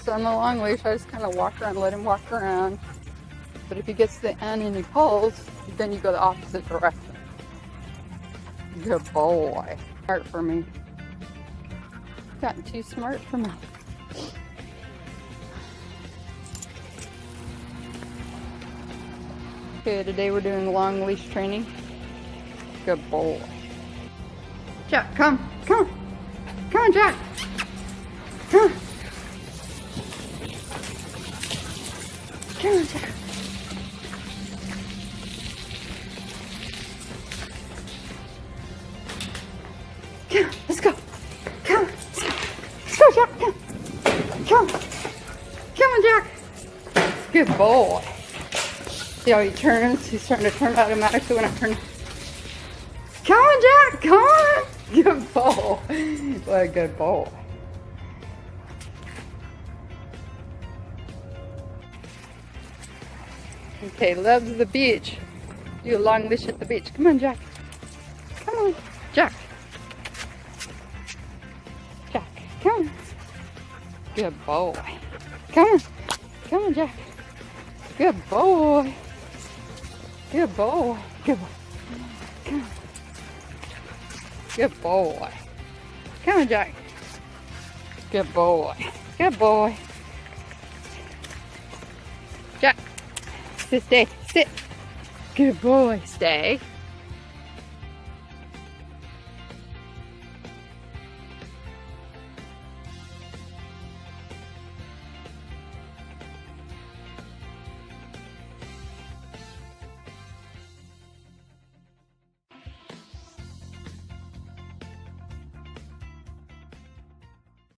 just on the long leash, I just kind of walk around, let him walk around. But if he gets to the end and he pulls, then you go the opposite direction. Good boy. Smart for me. Gotten too smart for me. Okay, today we're doing long leash training. Good boy. Jack, come on. Come on, Jack. Come on. Come on, Jack. Come on, let's go. Come on. Let's go, Jack. Come on. Come on. Come on, Jack. Good boy. See how he turns? He's starting to turn automatically when I turn. Come on, Jack. Come on. Good boy. What a good boy. Okay, loves the beach. Do a long leash at the beach. Come on, Jack. Come on, Jack. Jack, come on. Good boy. Come on. Come on, Jack. Good boy. Good boy. Good boy. Come on. Good boy. Come on, Jack. Good boy. Good boy. Jack. Sit, stay. Sit. Good boy. Stay.